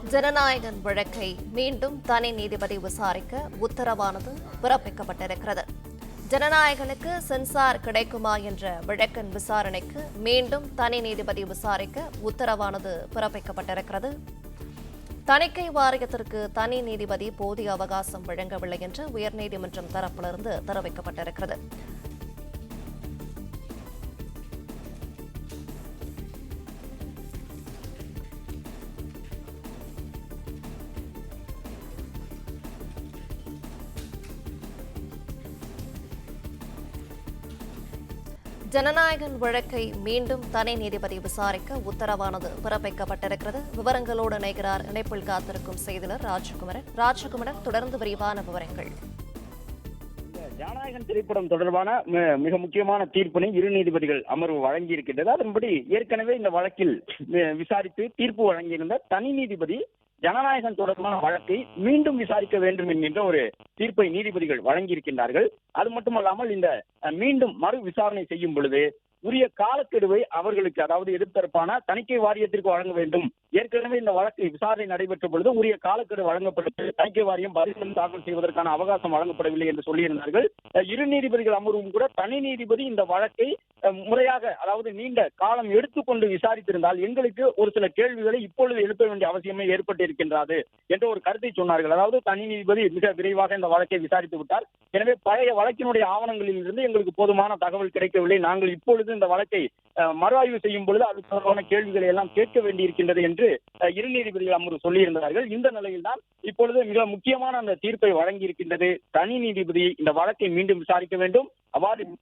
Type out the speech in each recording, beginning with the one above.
ஜனநாயகன் வழக்கை மீண்டும் தனி நீதிபதி விசாரிக்க உத்தரவானது பிறப்பிக்கப்பட்டிருக்கிறது. ஜனநாயகனுக்கு சென்சார் கிடைக்குமா என்ற வழக்கின் விசாரணைக்கு மீண்டும் தனி நீதிபதி விசாரிக்க உத்தரவானது பிறப்பிக்கப்பட்டிருக்கிறது. தணிக்கை வாரியத்திற்கு தனி நீதிபதி போதிய அவகாசம் வழங்கவில்லை என்று உயர்நீதிமன்றம் தரப்பிலிருந்து தெரிவிக்கப்பட்டிருக்கிறது. ஜனநாயகன் வழக்கை மீண்டும் தனி நீதிபதி விசாரிக்க உத்தரவானது பிறப்பிக்கப்பட்டிருக்கிறது. விவரங்களோடு இணைகிறார் இணைப்பில் காத்திருக்கும் செய்தியாளர் ராஜகுமரன். தொடர்ந்து விரிவான விவரங்கள். ஜனநாயகன் திரைப்படம் தொடர்பான மிக முக்கியமான தீர்ப்பினை இரு நீதிபதிகள் அமர்வு வழங்கியிருக்கின்றது. அதன்படி ஏற்கனவே இந்த வழக்கில் விசாரித்து தீர்ப்பு வழங்கியிருந்த தனி நீதிபதி ஜனநாயகன் தொடர்பான வழக்கை மீண்டும் விசாரிக்க வேண்டும் என்கின்ற ஒரு தீர்ப்பை நீதிபதிகள் வழங்கியிருக்கின்றார்கள். அது மட்டுமல்லாமல் இந்த மீண்டும் மறு விசாரணை செய்யும் பொழுது உரிய காலக்கெடுவை அவர்களுக்கு, அதாவது எதிர்த்தரப்பான தணிக்கை வாரியத்திற்கு வழங்க வேண்டும். ஏற்கனவே இந்த வழக்கு விசாரணை நடைபெற்ற பொழுது உரிய காலக்கெடு வழங்கப்பட்டு தணிக்கை வாரியம் பதில் தாக்கல் செய்வதற்கான அவகாசம் வழங்கப்படவில்லை என்று சொல்லியிருந்தார்கள். இரு நீதிபதிகள் அமர்வும் கூட தனி நீதிபதி இந்த வழக்கை முறையாக, அதாவது நீண்ட காலம் எடுத்துக்கொண்டு விசாரித்திருந்தால் எங்களுக்கு ஒரு சில கேள்விகளை இப்பொழுது எழுப்ப வேண்டிய அவசியமே ஏற்பட்டிருக்கின்றது என்ற ஒரு கருத்தை சொன்னார்கள். அதாவது தனி நீதிபதி மிக விரைவாக இந்த வழக்கை விசாரித்து விட்டார். எனவே பழைய வழக்கினுடைய ஆவணங்களில் இருந்து எங்களுக்கு போதுமான தகவல் கிடைக்கவில்லை. நாங்கள் இப்பொழுது இந்த வழக்கை மறு ஆய்வு செய்யும் பொழுது அது தொடர்பான கேள்விகளை எல்லாம் கேட்க வேண்டியிருக்கின்றது என்று இரு நீதிபதிகள் அமர்வு சொல்லியிருந்தார்கள். இந்த நிலையில் தான் இப்பொழுது மிக முக்கியமான அந்த தீர்ப்பை வழங்கியிருக்கின்றது. தனி நீதிபதி இந்த வழக்கை மீண்டும் விசாரிக்க வேண்டும். அவ்வாறு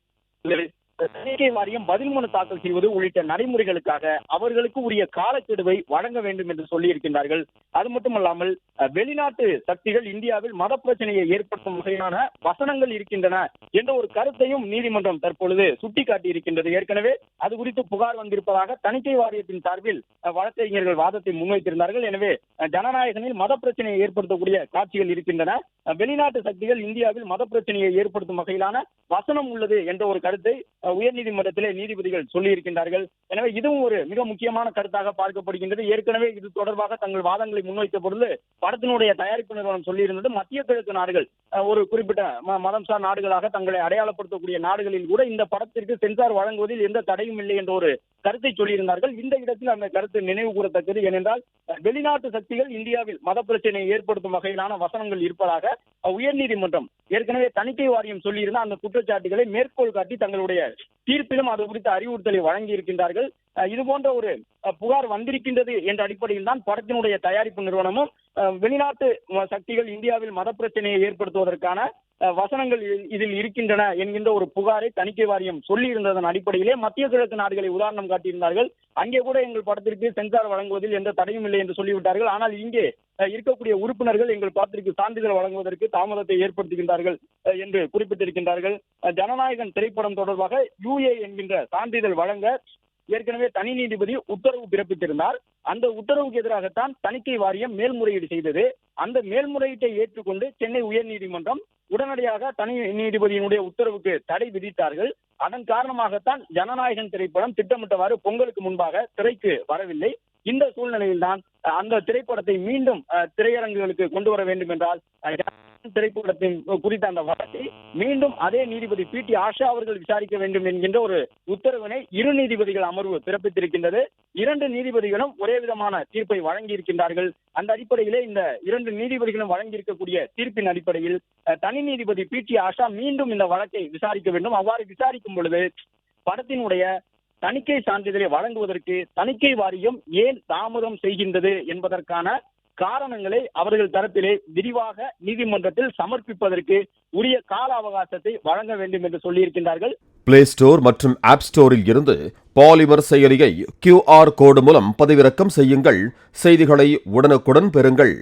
தணிக்கை வாரியம் பதில் மனு தாக்கல் செய்வது உள்ளிட்ட நடைமுறைகளுக்காக அவர்களுக்கு உரிய காலக்கெடுவை வழங்க வேண்டும் என்று சொல்லியிருக்கின்றார்கள். அது மட்டுமல்லாமல் வெளிநாட்டு சக்திகள் இந்தியாவில் மத பிரச்சனையை ஏற்படுத்தும் வகையான வசனங்கள் இருக்கின்றன என்ற ஒரு கருத்தையும் நீதிமன்றம் தற்பொழுது சுட்டிக்காட்டியிருக்கின்றது. ஏற்கனவே அது குறித்து புகார் வந்திருப்பதாக தணிக்கை வாரியத்தின் சார்பில் வழக்கறிஞர்கள் வாதத்தை முன்வைத்திருந்தார்கள். எனவே ஜனநாயகனில் மத பிரச்சனையை ஏற்படுத்தக்கூடிய காட்சிகள் இருக்கின்றன, வெளிநாட்டு சக்திகள் இந்தியாவில் மத பிரச்சனையை ஏற்படுத்தும் வகையிலான வசனம் உள்ளது என்ற ஒரு கருத்தை உயர்நீதிமன்றத்திலே நீதிபதிகள் சொல்லியிருக்கின்றார்கள். எனவே இதுவும் ஒரு மிக முக்கியமான கருத்தாக பார்க்கப்படுகின்றது. ஏற்கனவே இது தொடர்பாக தங்கள் வாதங்களை முன்வைத்த பொழுது படத்தினுடைய தயாரிப்பு நிறுவனம் சொல்லியிருந்தது, மத்திய கிழக்கு நாடுகள் ஒரு குறிப்பிட்ட மதம் சார் நாடுகளாக தங்களை அடையாளப்படுத்தக்கூடிய நாடுகளில் கூட இந்த படத்திற்கு சென்சார் வழங்குவதில் எந்த தடையும் இல்லை என்ற ஒரு கருத்தை சொல்லியிருந்தார்கள். இந்த இடத்தில் அந்த கருத்து நினைவு கூறத்தக்கது. ஏனென்றால் வெளிநாட்டு சக்திகள் இந்தியாவில் மத பிரச்சனையை ஏற்படுத்தும் வகையிலான வசனங்கள் இருப்பதாக உயர்நீதிமன்றம் ஏற்கனவே தணிக்கை வாரியம் சொல்லியிருந்த அந்த குற்றச்சாட்டுகளை மேற்கோள் காட்டி தங்களுடைய தீர்ப்பிலும் அது குறித்த அறிவுறுத்தலை வழங்கி இருக்கின்றார்கள். இது போன்ற ஒரு புகார் வந்திருக்கின்றது என்ற அடிப்படையில் தான் படத்தினுடைய தயாரிப்பு நிறுவனமும் வெளிநாட்டு சக்திகள் இந்தியாவில் மத பிரச்சனையை ஏற்படுத்துவதற்கான வசனங்கள் இதில் இருக்கின்றன என்கின்ற ஒரு புகாரை தணிக்கை வாரியம் சொல்லி இருந்ததன் அடிப்படையிலே மத்திய கிழக்கு நாடுகளை உதாரணம் காட்டியிருந்தார்கள். அங்கே கூட எங்கள் படத்திற்கு சென்சார் வழங்குவதில் எந்த தடையும் இல்லை என்று சொல்லிவிட்டார்கள். ஆனால் இங்கே இருக்கக்கூடிய உறுப்பினர்கள் எங்கள் படத்திற்கு சான்றிதழ் வழங்குவதற்கு தாமதத்தை ஏற்படுத்துகின்றார்கள் என்று குறிப்பிட்டிருக்கின்றார்கள். ஜனநாயகன் திரைப்படம் தொடர்பாக UA என்கின்ற சான்றிதழ் வழங்க ஏற்கனவே தனி நீதிபதி உத்தரவு பிறப்பித்திருந்தார். அந்த உத்தரவுக்கு எதிராகத்தான் தணிக்கை வாரியம் மேல்முறையீடு செய்தது. அந்த மேல்முறையீட்டை ஏற்றுக்கொண்டு சென்னை உயர்நீதிமன்றம் உடனடியாக தனி நீதிபதியினுடைய உத்தரவுக்கு தடை விதித்தார்கள். அதன் காரணமாகத்தான் ஜனநாயகன் திரைப்படம் திட்டமிட்டவாறு பொங்கலுக்கு முன்பாக திரைக்கு வரவில்லை. இந்த சூழ்நிலையில் தான் அந்த திரைப்படத்தை மீண்டும் திரையரங்குகளுக்கு கொண்டு வர வேண்டும் என்றால் திரைப்படத்தின் குறித்த அந்த வழக்கை மீண்டும் அதே நீதிபதி PT ஆஷா அவர்கள் விசாரிக்க வேண்டும் என்கின்ற ஒரு உத்தரவினை இரு நீதிபதிகள் அமர்வு பிறப்பித்திருக்கின்றது. இரண்டு நீதிபதிகளும் ஒரே விதமான தீர்ப்பை வழங்கி இருக்கின்றார்கள். அந்த அடிப்படையிலே இந்த இரண்டு நீதிபதிகளும் வழங்கியிருக்கக்கூடிய தீர்ப்பின் அடிப்படையில் தனி நீதிபதி PT ஆஷா மீண்டும் இந்த வழக்கை விசாரிக்க வேண்டும். அவ்வாறு விசாரிக்கும் பொழுது படத்தினுடைய தணிக்கை சான்றிதழை வழங்குவதற்கு தணிக்கை வாரியம் ஏன் தாமதம் செய்கின்றது என்பதற்கான காரணங்களை அவர்கள் தரப்பிலே விரிவாக நீதிமன்றத்தில் சமர்ப்பிப்பதற்கு உரிய கால அவகாசத்தை வழங்க வேண்டும் என்று சொல்லியிருக்கின்றார்கள். பிளே ஸ்டோர் மற்றும் ஆப் ஸ்டோரில் இருந்து பாலிமர் செயலியை QR கோடு மூலம் பதிவிறக்கம் செய்யுங்கள். செய்திகளை உடனுக்குடன் பெறுங்கள்.